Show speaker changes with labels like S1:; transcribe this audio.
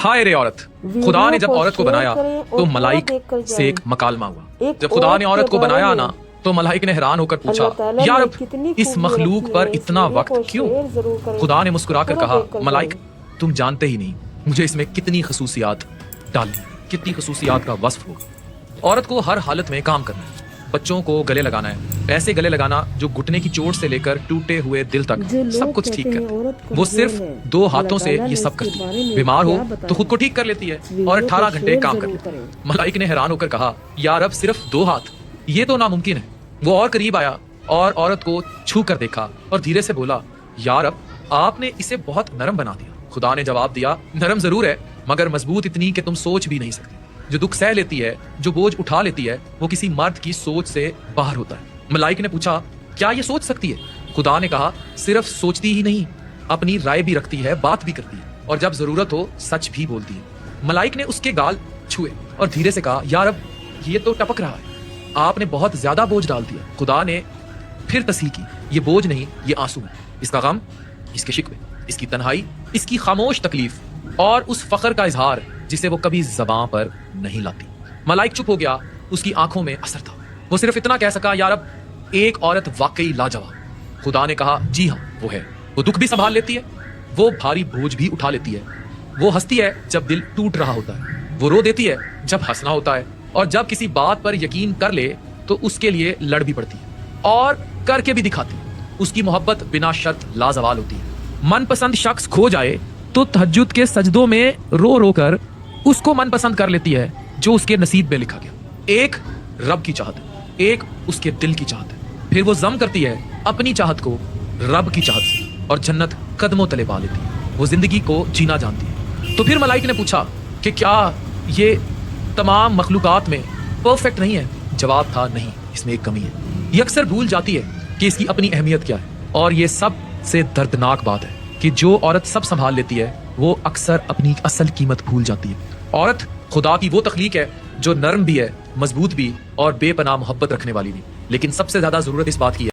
S1: हाय रे औरत, खुदा ने जब औरत को बनाया तो मलाइक से एक मकालमा हुआ। जब खुदा ने औरत को बनाया ना तो मलाइक ने हैरान होकर पूछा, या रब इस मखलूक पर इतना वक्त क्यों? खुदा ने मुस्कुराकर कहा, मलाइक तुम जानते ही नहीं मुझे इसमें कितनी खसूसियात डालनी, कितनी खसूसियात का वस्फ होगा। औरत को हर हालत में काम करना है, बच्चों को गले लगाना है, ऐसे गले लगाना जो घुटने की चोट से लेकर टूटे हुए दिल तक सब कुछ ठीक कर। वो सिर्फ 2 हाथों से ये सब करती है। बीमार हो तो खुद को ठीक कर लेती है और 18 घंटे काम कर लेती है। मलाइक ने हैरान होकर कहा, या रब सिर्फ 2 हाथ, ये तो नामुमकिन है। वो और करीब आया और औरत को छू कर देखा और धीरे से बोला, या रब आपने इसे बहुत नरम बना दिया। खुदा ने जवाब दिया, नरम जरूर है मगर मजबूत इतनी कि तुम सोच भी नहीं सकते। जो दुख सह लेती है, जो बोझ उठा लेती है, वो किसी मर्द की सोच से बाहर होता है। मलाइक ने पूछा, क्या ये सोच सकती है? खुदा ने कहा, सिर्फ सोचती ही नहीं, अपनी राय भी रखती है, बात भी करती है और जब जरूरत हो सच भी बोलती है। मलाइक ने उसके गाल छुए और धीरे से कहा, या रब ये तो टपक रहा है, आपने बहुत ज्यादा बोझ डाल दिया। खुदा ने फिर तस्हीह की, ये बोझ नहीं, ये आंसू है। इसका गम, इसके शिकवे, इसकी तन्हाई, इसकी खामोश तकलीफ और उस फख्र का इजहार जिसे वो कभी ज़बां पर नहीं लाती। मलाइक चुप हो गया, उसकी आंखों में असर था। वो सिर्फ इतना कह सका, या रब एक औरत वाकई लाजवाब। खुदा ने कहा, जी हाँ वो है। वो दुख भी संभाल लेती है, वो भारी बोझ भी उठा लेती है, वो हंसती है जब दिल टूट रहा होता है, वो रो देती है जब हंसना होता है और जब किसी बात पर यकीन कर ले तो उसके लिए लड़ भी पड़ती है और करके भी दिखाती है। उसकी मोहब्बत बिना शर्त लाजवाल होती है। मनपसंद शख्स खो जाए तो तहज्जुद के सजदों में रो रो कर उसको मनपसंद कर लेती है जो उसके नसीब में लिखा गया। एक रब की चाहत, एक उसके दिल की चाहत। फिर वो जम करती है अपनी चाहत को रब की चाहत से और जन्नत कदमों तले पा लेती है। वो जिंदगी को जीना जानती है। तो फिर मलाइक ने पूछा कि क्या ये तमाम मखलूकात में परफेक्ट नहीं है? जवाब था, नहीं, इसमें एक कमी है। ये अक्सर भूल जाती है कि इसकी अपनी अहमियत क्या है। और ये सब से दर्दनाक बात है कि जो औरत सब संभाल लेती है वो अक्सर अपनी असल कीमत भूल जाती है। औरत खुदा की वो तख्लीक है जो नरम भी है, मजबूत भी और बेपनाह मोहब्बत रखने वाली भी। लेकिन सबसे ज्यादा जरूरत इस बात की है